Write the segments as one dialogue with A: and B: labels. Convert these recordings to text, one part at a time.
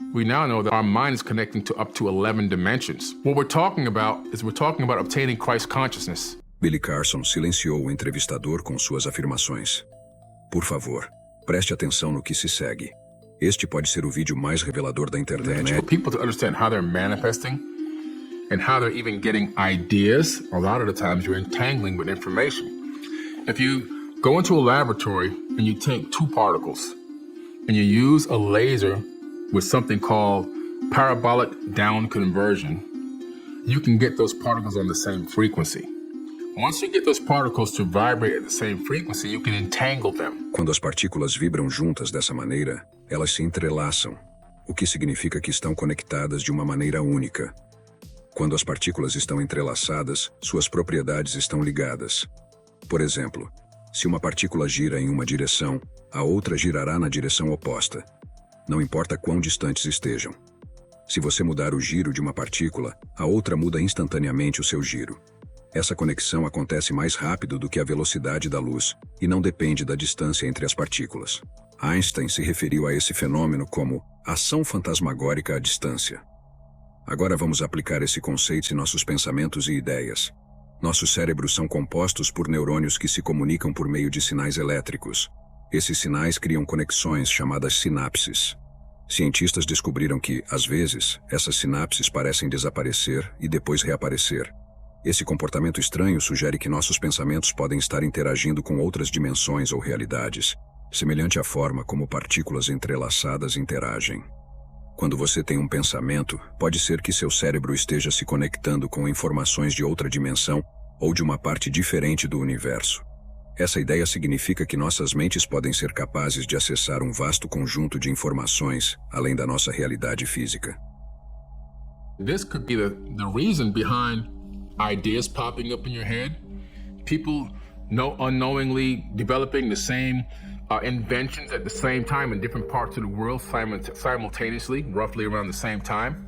A: We now know that our mind is connecting to up to 11 dimensions. What we're talking about obtaining Christ consciousness.
B: Billy Carson silenciou o entrevistador com suas afirmações. Por favor, preste atenção no que se segue. Este pode ser o vídeo mais revelador da internet.
A: For people to understand how they're manifesting and how they're even getting ideas, a lot of the times you're entangling with information. If you go into a laboratory and you take two particles and you use a laser with something called parabolic down conversion, you can get those particles on the same frequency. Once you get those particles to vibrate at the same frequency, you can entangle them.
B: Quando as partículas vibram juntas dessa maneira, elas se entrelaçam, o que significa que estão conectadas de uma maneira única. Quando as partículas estão entrelaçadas, suas propriedades estão ligadas. Por exemplo, se uma partícula gira em uma direção, a outra girará na direção oposta. Não importa quão distantes estejam. Se você mudar o giro de uma partícula, a outra muda instantaneamente o seu giro. Essa conexão acontece mais rápido do que a velocidade da luz e não depende da distância entre as partículas. Einstein se referiu a esse fenômeno como ação fantasmagórica à distância. Agora vamos aplicar esse conceito em nossos pensamentos e ideias. Nossos cérebros são compostos por neurônios que se comunicam por meio de sinais elétricos. Esses sinais criam conexões chamadas sinapses. Cientistas descobriram que, às vezes, essas sinapses parecem desaparecer e depois reaparecer. Esse comportamento estranho sugere que nossos pensamentos podem estar interagindo com outras dimensões ou realidades, semelhante à forma como partículas entrelaçadas interagem. Quando você tem um pensamento, pode ser que seu cérebro esteja se conectando com informações de outra dimensão ou de uma parte diferente do universo. Essa ideia significa que nossas mentes podem ser capazes de acessar um vasto conjunto de informações, além da nossa realidade física.
A: This could be the reason behind ideas popping up in your head, people unknowingly developing the same inventions at the same time in different parts of the world simultaneously, roughly around the same time,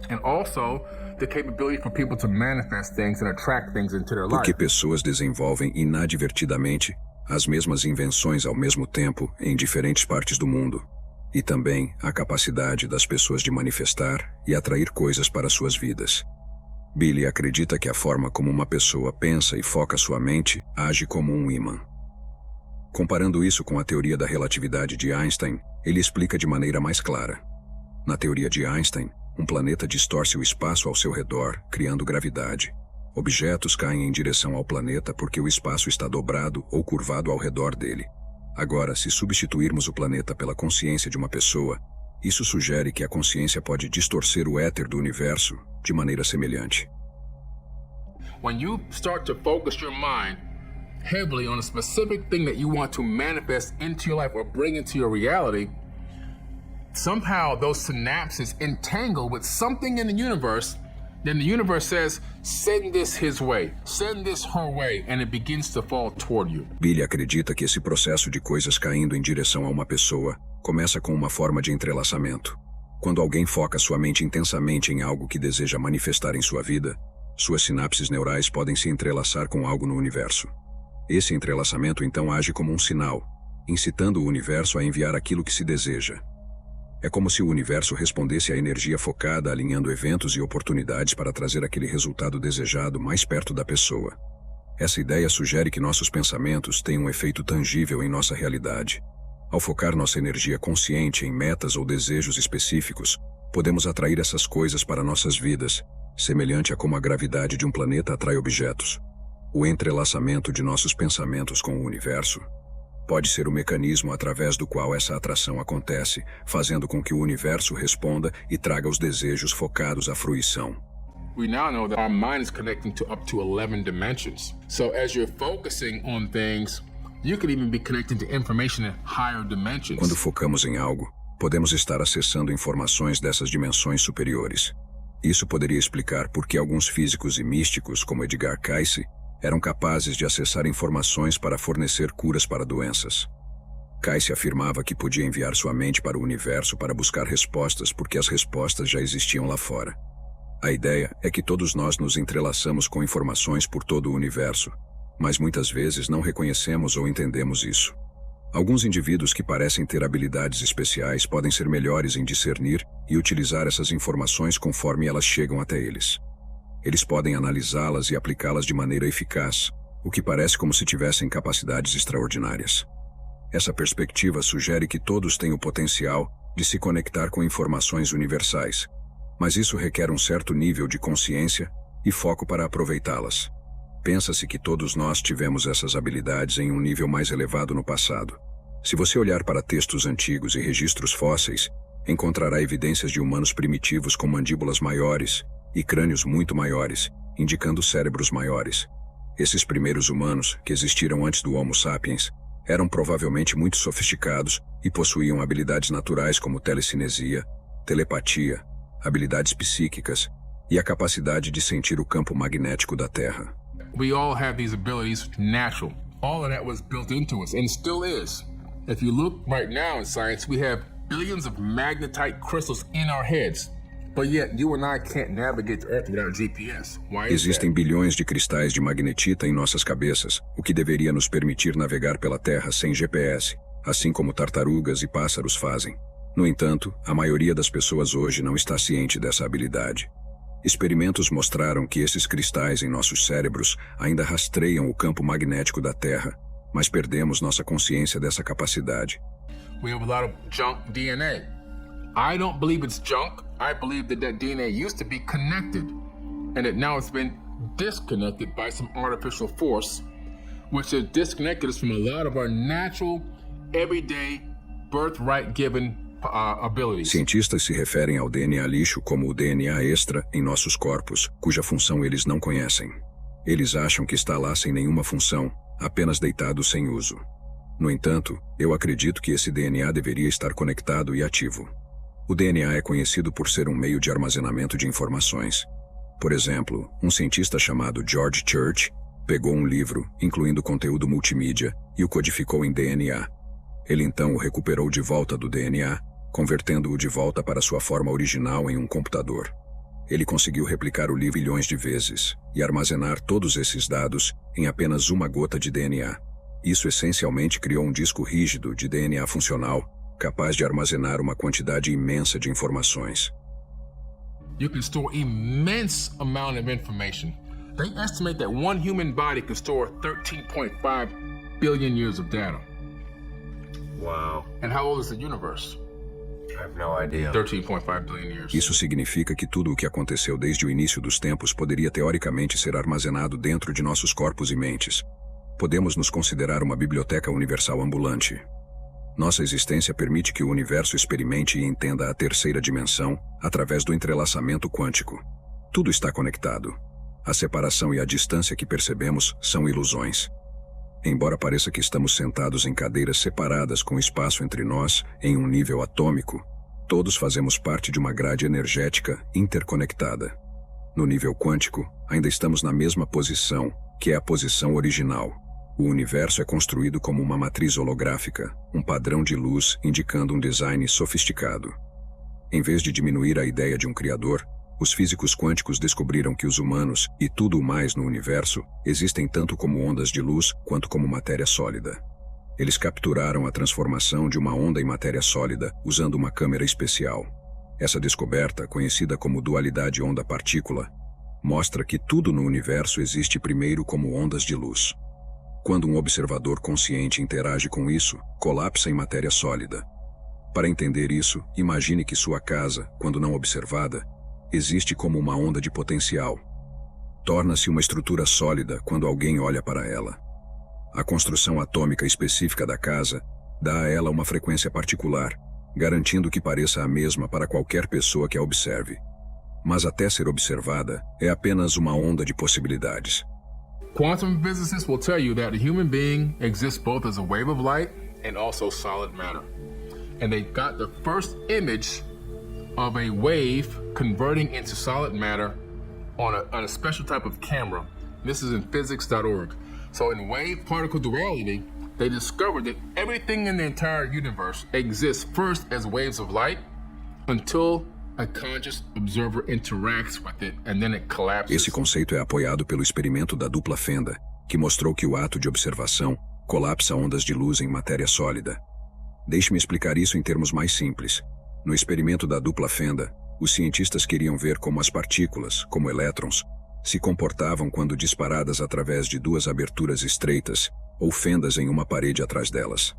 A: and also the capability for people to manifest things and attract things into their life.
B: Porque pessoas desenvolvem inadvertidamente as mesmas invenções ao mesmo tempo em diferentes partes do mundo, e também a capacidade das pessoas de manifestar e atrair coisas para suas vidas. Billy acredita que a forma como uma pessoa pensa e foca sua mente age como um ímã. Comparando isso com a teoria da relatividade de Einstein, ele explica de maneira mais clara. Na teoria de Einstein, um planeta distorce o espaço ao seu redor, criando gravidade. Objetos caem em direção ao planeta porque o espaço está dobrado ou curvado ao redor dele. Agora, se substituirmos o planeta pela consciência de uma pessoa, isso sugere que a consciência pode distorcer o éter do universo de maneira semelhante.
A: When you start to focus your mind heavily on a specific thing that you want to manifest into your life or bring into your reality, somehow those synapses entangle with something in the universe. Then the universe says, send this his way, send this her way, and it begins to fall toward you.
B: Billy acredita que esse processo de coisas caindo em direção a uma pessoa começa com uma forma de entrelaçamento. Quando alguém foca sua mente intensamente em algo que deseja manifestar em sua vida, suas sinapses neurais podem se entrelaçar com algo no universo. Esse entrelaçamento então age como um sinal, incitando o universo a enviar aquilo que se deseja. É como se o universo respondesse à energia focada, alinhando eventos e oportunidades para trazer aquele resultado desejado mais perto da pessoa. Essa ideia sugere que nossos pensamentos têm um efeito tangível em nossa realidade. Ao focar nossa energia consciente em metas ou desejos específicos, podemos atrair essas coisas para nossas vidas, semelhante a como a gravidade de um planeta atrai objetos. O entrelaçamento de nossos pensamentos com o universo pode ser o mecanismo através do qual essa atração acontece, fazendo com que o universo responda e traga os desejos focados à fruição.
A: We now know that our mind is connecting to up to 11 dimensions. So as you're focusing on things, you could even be connecting to information in higher dimensions.
B: Quando focamos em algo, podemos estar acessando informações dessas dimensões superiores. Isso poderia explicar por que alguns físicos e místicos, como Edgar Cayce, eram capazes de acessar informações para fornecer curas para doenças. Cayce afirmava que podia enviar sua mente para o universo para buscar respostas porque as respostas já existiam lá fora. A ideia é que todos nós nos entrelaçamos com informações por todo o universo, mas muitas vezes não reconhecemos ou entendemos isso. Alguns indivíduos que parecem ter habilidades especiais podem ser melhores em discernir e utilizar essas informações conforme elas chegam até eles. Eles podem analisá-las e aplicá-las de maneira eficaz, o que parece como se tivessem capacidades extraordinárias. Essa perspectiva sugere que todos têm o potencial de se conectar com informações universais, mas isso requer um certo nível de consciência e foco para aproveitá-las. Pensa-se que todos nós tivemos essas habilidades em um nível mais elevado no passado. Se você olhar para textos antigos e registros fósseis, encontrará evidências de humanos primitivos com mandíbulas maiores e crânios muito maiores, indicando cérebros maiores. Esses primeiros humanos, que existiram antes do Homo sapiens, eram provavelmente muito sofisticados e possuíam habilidades naturais como telecinesia, telepatia, habilidades psíquicas e a capacidade de sentir o campo magnético da Terra.
A: We all have these abilities natural. All of that was built into us and still is. If you look right now in science, we have billions of magnetite crystals in our heads. But yet you and I can't navigate the Earth without GPS. Why is
B: Existem
A: that?
B: bilhões de cristais de magnetita em nossas cabeças, o que deveria nos permitir navegar pela Terra sem GPS, assim como tartarugas e pássaros fazem. No entanto, a maioria das pessoas hoje não está ciente dessa habilidade. Experimentos mostraram que esses cristais em nossos cérebros ainda rastreiam o campo magnético da Terra, mas perdemos nossa consciência dessa capacidade.
A: We have a lot of junk DNA. I don't believe it's junk. I believe that DNA used to be connected and that now it's been disconnected by some artificial force, which has disconnected us from a lot of our natural, everyday, birthright-given abilities.
B: Cientistas se referem ao DNA lixo como o DNA extra em nossos corpos, cuja função eles não conhecem. Eles acham que está lá sem nenhuma função, apenas deitado sem uso. No entanto, eu acredito que esse DNA deveria estar conectado e ativo. O DNA é conhecido por ser um meio de armazenamento de informações. Por exemplo, um cientista chamado George Church pegou um livro, incluindo conteúdo multimídia, e o codificou em DNA. Ele então o recuperou de volta do DNA, convertendo-o de volta para sua forma original em um computador. Ele conseguiu replicar o livro bilhões de vezes e armazenar todos esses dados em apenas uma gota de DNA. Isso essencialmente criou um disco rígido de DNA funcional, capaz de armazenar uma quantidade imensa de informações.
A: You can store immense amount of information. They estimate that one human body can store 13.5 billion years of data.
C: Wow.
A: And how old is the universe?
C: I have no idea.
A: 13.5 billion years.
B: Isso significa que tudo o que aconteceu desde o início dos tempos poderia teoricamente ser armazenado dentro de nossos corpos e mentes. Podemos nos considerar uma biblioteca universal ambulante. Nossa existência permite que o universo experimente e entenda a terceira dimensão através do entrelaçamento quântico. Tudo está conectado. A separação e a distância que percebemos são ilusões. Embora pareça que estamos sentados em cadeiras separadas com espaço entre nós em um nível atômico, todos fazemos parte de uma grade energética interconectada. No nível quântico, ainda estamos na mesma posição, que é a posição original. O universo é construído como uma matriz holográfica, um padrão de luz indicando um design sofisticado. Em vez de diminuir a ideia de um criador, os físicos quânticos descobriram que os humanos e tudo o mais no universo existem tanto como ondas de luz quanto como matéria sólida. Eles capturaram a transformação de uma onda em matéria sólida usando uma câmera especial. Essa descoberta, conhecida como dualidade onda-partícula, mostra que tudo no universo existe primeiro como ondas de luz. Quando um observador consciente interage com isso, colapsa em matéria sólida. Para entender isso, imagine que sua casa, quando não observada, existe como uma onda de potencial. Torna-se uma estrutura sólida quando alguém olha para ela. A construção atômica específica da casa dá a ela uma frequência particular, garantindo que pareça a mesma para qualquer pessoa que a observe. Mas até ser observada, é apenas uma onda de possibilidades.
A: Quantum physicists will tell you that a human being exists both as a wave of light and also solid matter. And they got the first image of a wave converting into solid matter on a special type of camera. This is in physics.org. So in wave particle duality, they discovered that everything in the entire universe exists first as waves of light until a conscious observer interacts with it and then it collapses.
B: Esse conceito é apoiado pelo experimento da dupla fenda, que mostrou que o ato de observação colapsa ondas de luz em matéria sólida. Deixe-me explicar isso em termos mais simples. No experimento da dupla fenda, os cientistas queriam ver como as partículas, como elétrons, se comportavam quando disparadas através de duas aberturas estreitas ou fendas em uma parede atrás delas.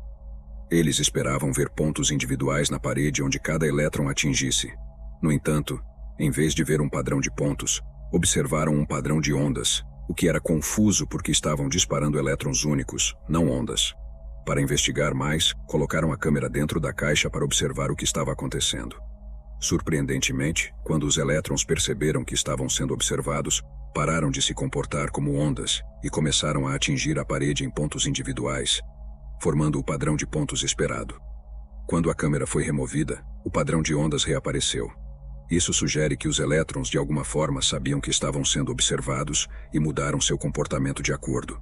B: Eles esperavam ver pontos individuais na parede onde cada elétron atingisse. No entanto, em vez de ver um padrão de pontos, observaram um padrão de ondas, o que era confuso porque estavam disparando elétrons únicos, não ondas. Para investigar mais, colocaram a câmera dentro da caixa para observar o que estava acontecendo. Surpreendentemente, quando os elétrons perceberam que estavam sendo observados, pararam de se comportar como ondas e começaram a atingir a parede em pontos individuais, formando o padrão de pontos esperado. Quando a câmera foi removida, o padrão de ondas reapareceu. Isso sugere que os elétrons de alguma forma sabiam que estavam sendo observados e mudaram seu comportamento de acordo.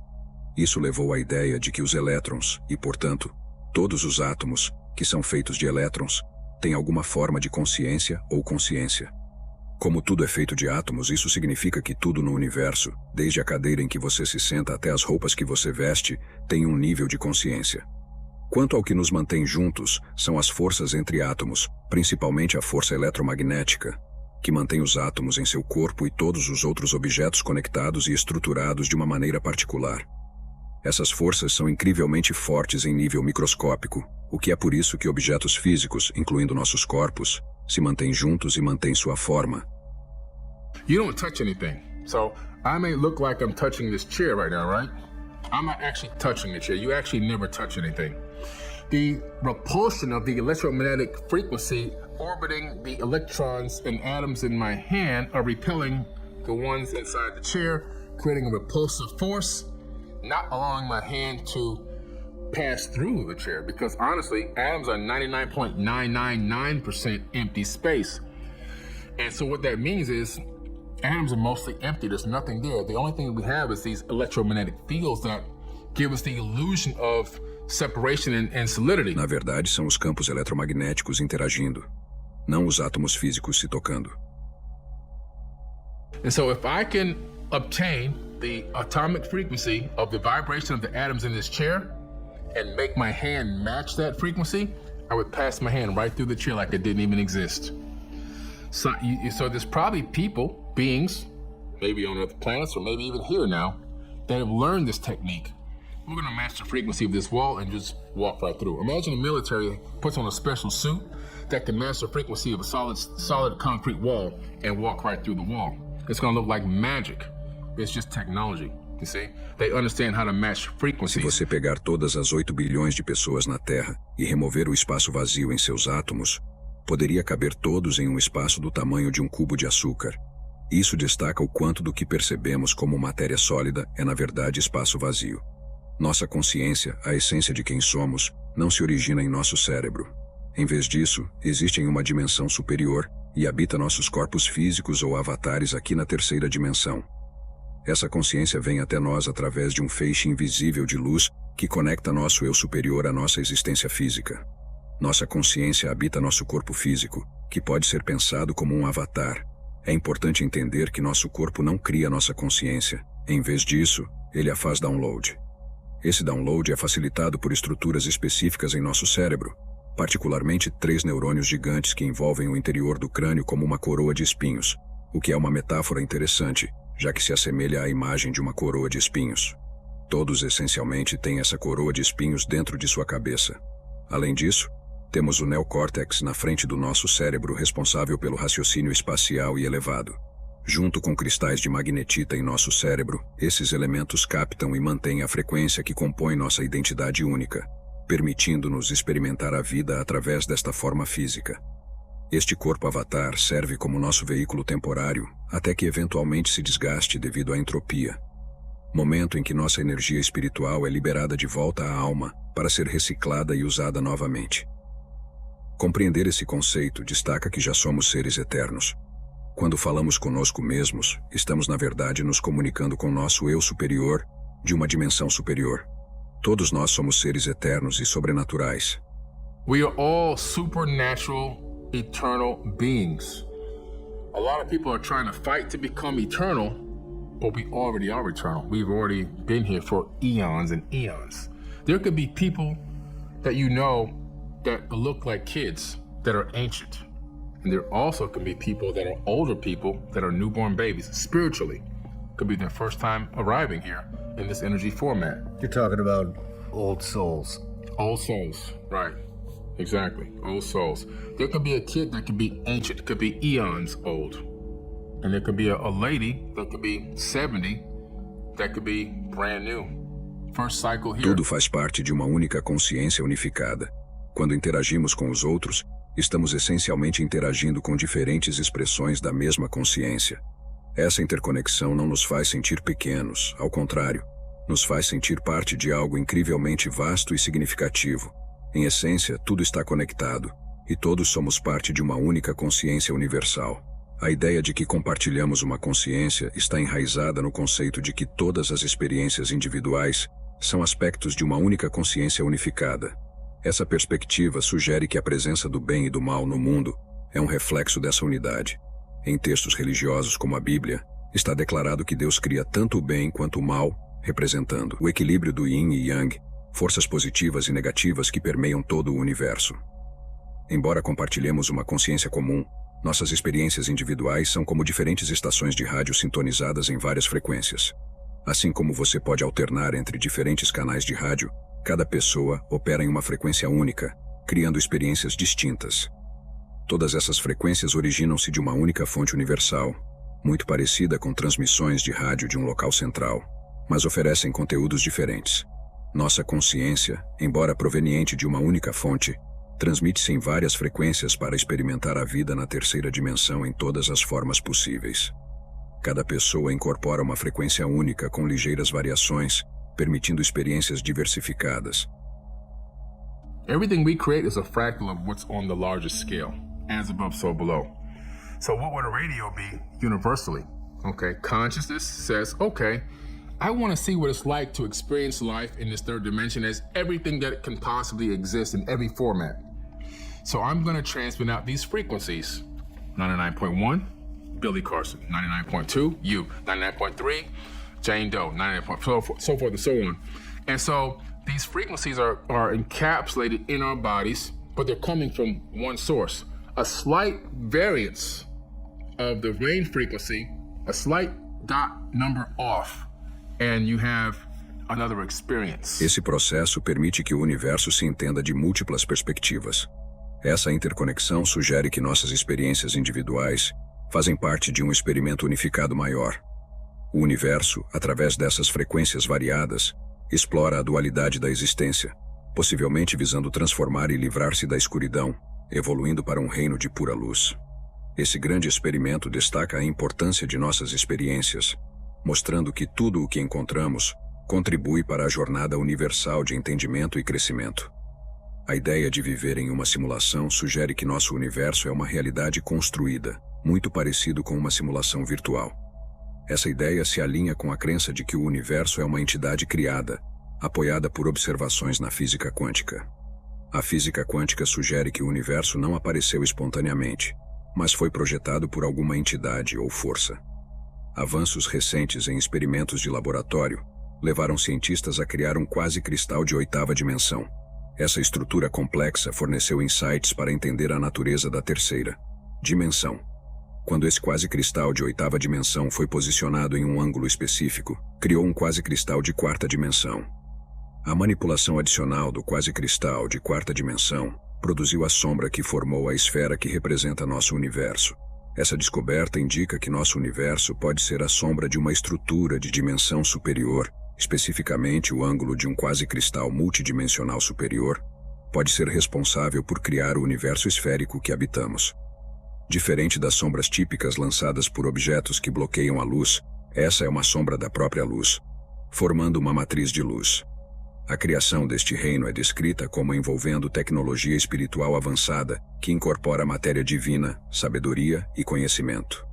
B: Isso levou à ideia de que os elétrons, e portanto, todos os átomos, que são feitos de elétrons, têm alguma forma de consciência ou consciência. Como tudo é feito de átomos, isso significa que tudo no universo, desde a cadeira em que você se senta até as roupas que você veste, tem um nível de consciência. Quanto ao que nos mantém juntos, são as forças entre átomos, principalmente a força eletromagnética, que mantém os átomos em seu corpo e todos os outros objetos conectados e estruturados de uma maneira particular. Essas forças são incrivelmente fortes em nível microscópico, o que é por isso que objetos físicos, incluindo nossos corpos, se mantêm juntos e mantêm sua forma.
A: You don't touch anything. So I may look like I'm touching this chair right now, right? I'm not actually touching the chair. You actually never touch anything. The repulsion of the electromagnetic frequency orbiting the electrons and atoms in my hand are repelling the ones inside the chair, creating a repulsive force, not allowing my hand to pass through the chair, because honestly, atoms are 99.999% empty space. And so what that means is atoms are mostly empty. There's nothing there. The only thing we have is these electromagnetic fields that give us the illusion of separation and solidity.
B: Na verdade, são os campos eletromagnéticos interagindo, não os átomos físicos se tocando.
A: And so if I can obtain the atomic frequency of the vibration of the atoms in this chair and make my hand match that frequency, I would pass my hand right through the chair like it didn't even exist. So there's probably people, beings, maybe on other planets or maybe even here now, that have learned this technique. We're gonna match the frequency of this wall and just walk right through. Imagine the military puts on a special suit that can match the frequency of a solid concrete wall and walk right through the wall. It's gonna look like magic. It's just technology. You see? They understand how to match
B: Se
A: frequencies.
B: você pegar todas as 8 bilhões de pessoas na Terra e remover o espaço vazio em seus átomos, poderia caber todos em um espaço do tamanho de um cubo de açúcar. Isso destaca o quanto do que percebemos como matéria sólida é na verdade espaço vazio. Nossa consciência, a essência de quem somos, não se origina em nosso cérebro. Em vez disso, existe em uma dimensão superior e habita nossos corpos físicos ou avatares aqui na terceira dimensão. Essa consciência vem até nós através de um feixe invisível de luz que conecta nosso eu superior à nossa existência física. Nossa consciência habita nosso corpo físico, que pode ser pensado como um avatar. É importante entender que nosso corpo não cria nossa consciência. Em vez disso, ele a faz download. Esse download é facilitado por estruturas específicas em nosso cérebro, particularmente 3 neurônios gigantes que envolvem o interior do crânio como uma coroa de espinhos, o que é uma metáfora interessante, já que se assemelha à imagem de uma coroa de espinhos. Todos essencialmente têm essa coroa de espinhos dentro de sua cabeça. Além disso, temos o neocórtex na frente do nosso cérebro responsável pelo raciocínio espacial e elevado. Junto com cristais de magnetita em nosso cérebro, esses elementos captam e mantêm a frequência que compõe nossa identidade única, permitindo-nos experimentar a vida através desta forma física. Este corpo avatar serve como nosso veículo temporário, até que eventualmente se desgaste devido à entropia, momento em que nossa energia espiritual é liberada de volta à alma para ser reciclada e usada novamente. Compreender esse conceito destaca que já somos seres eternos. Quando falamos conosco mesmos, estamos na verdade nos comunicando com nosso eu superior, de uma dimensão superior. Todos nós somos seres eternos e sobrenaturais.
A: We are all supernatural, eternal beings. A lot of people are trying to fight to become eternal, but we already are eternal. We've already been here for eons and eons. There could be people that you know that look like kids that are ancient. And there also can be people that are older people that are newborn babies, spiritually. Could be their first time arriving here in this energy format.
D: You're talking about old souls.
A: Old souls, right. Exactly, old souls. There could be a kid that could be ancient, could be eons old. And there could be a lady that could be 70, that could be brand new. First cycle here.
B: Tudo faz parte de uma única consciência unificada. Quando interagimos com os outros, estamos essencialmente interagindo com diferentes expressões da mesma consciência. Essa interconexão não nos faz sentir pequenos, ao contrário, nos faz sentir parte de algo incrivelmente vasto e significativo. Em essência, tudo está conectado, e todos somos parte de uma única consciência universal. A ideia de que compartilhamos uma consciência está enraizada no conceito de que todas as experiências individuais são aspectos de uma única consciência unificada. Essa perspectiva sugere que a presença do bem e do mal no mundo é um reflexo dessa unidade. Em textos religiosos como a Bíblia, está declarado que Deus cria tanto o bem quanto o mal, representando o equilíbrio do yin e yang, forças positivas e negativas que permeiam todo o universo. Embora compartilhemos uma consciência comum, nossas experiências individuais são como diferentes estações de rádio sintonizadas em várias frequências. Assim como você pode alternar entre diferentes canais de rádio, cada pessoa opera em uma frequência única, criando experiências distintas. Todas essas frequências originam-se de uma única fonte universal, muito parecida com transmissões de rádio de um local central, mas oferecem conteúdos diferentes. Nossa consciência, embora proveniente de uma única fonte, transmite-se em várias frequências para experimentar a vida na terceira dimensão em todas as formas possíveis. Cada pessoa incorpora uma frequência única com ligeiras variações, permitindo experiências diversificadas.
A: Everything we create is a fractal of what's on the largest scale, as above, so below. So what would a radio be universally? Okay, consciousness says, okay, I want to see what it's like to experience life in this third dimension as everything that can possibly exist in every format. So I'm going to transmit out these frequencies. 99.1, Billy Carson. 99.2, you. 99.3, Jane Doe. 99.4, so forth and so on. And so these frequencies are encapsulated in our bodies, but they're coming from one source. A slight variance of the range frequency, a slight dot number off, and you have another experience.
B: Esse processo permite que o universo se entenda de múltiplas perspectivas. Essa interconexão sugere que nossas experiências individuais fazem parte de um experimento unificado maior. O universo, através dessas frequências variadas, explora a dualidade da existência, possivelmente visando transformar e livrar-se da escuridão, evoluindo para um reino de pura luz. Esse grande experimento destaca a importância de nossas experiências, mostrando que tudo o que encontramos contribui para a jornada universal de entendimento e crescimento. A ideia de viver em uma simulação sugere que nosso universo é uma realidade construída, muito parecido com uma simulação virtual. Essa ideia se alinha com a crença de que o universo é uma entidade criada, apoiada por observações na física quântica. A física quântica sugere que o universo não apareceu espontaneamente, mas foi projetado por alguma entidade ou força. Avanços recentes em experimentos de laboratório levaram cientistas a criar um quase-cristal de 8ª dimensão. Essa estrutura complexa forneceu insights para entender a natureza da terceira dimensão. Quando esse quase-cristal de 8ª dimensão foi posicionado em um ângulo específico, criou um quase-cristal de 4ª dimensão. A manipulação adicional do quase-cristal de 4ª dimensão produziu a sombra que formou a esfera que representa nosso universo. Essa descoberta indica que nosso universo pode ser a sombra de uma estrutura de dimensão superior, especificamente o ângulo de um quase-cristal multidimensional superior, pode ser responsável por criar o universo esférico que habitamos. Diferente das sombras típicas lançadas por objetos que bloqueiam a luz, essa é uma sombra da própria luz, formando uma matriz de luz. A criação deste reino é descrita como envolvendo tecnologia espiritual avançada que incorpora matéria divina, sabedoria e conhecimento.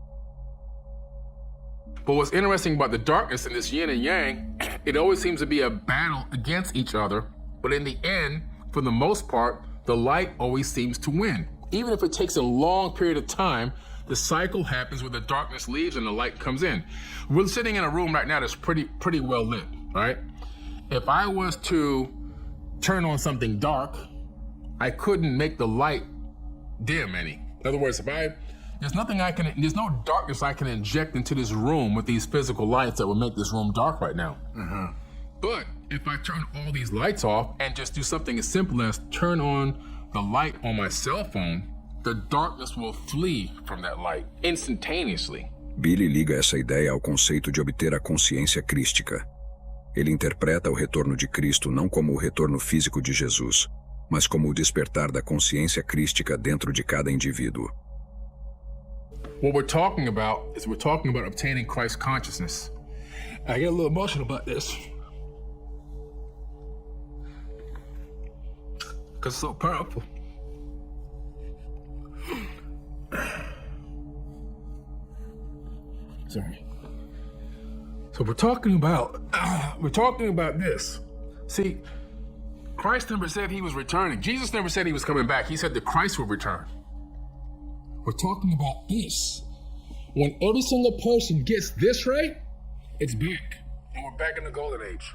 A: But what's interesting about the darkness in this yin and yang, it always seems to be a battle against each other, but in the end, for the most part, the light always seems to win. Even if it takes a long period of time, the cycle happens where the darkness leaves and the light comes in. We're sitting in a room right now that's pretty well lit, right? If I was to turn on something dark, I couldn't make the light dim any. In other words, there's no darkness I can inject into this room with these physical lights that would make this room dark right now. But if I turn all these lights off and just do something as simple as turn on the light on my cell phone, the darkness will flee from that light instantaneously.
B: Billy liga essa ideia ao conceito de obter a consciência crística. Ele interpreta o retorno de Cristo não como o retorno físico de Jesus, mas como o despertar da consciência crística dentro de cada indivíduo.
A: What we're talking about is obtaining Christ consciousness. I get a little emotional about this because it's so powerful. Sorry. So we're talking about this. See, Christ never said he was returning. Jesus never said he was coming back. He said that Christ will return. We're talking about this. When every single person gets this right, it's back. And we're back in the golden age.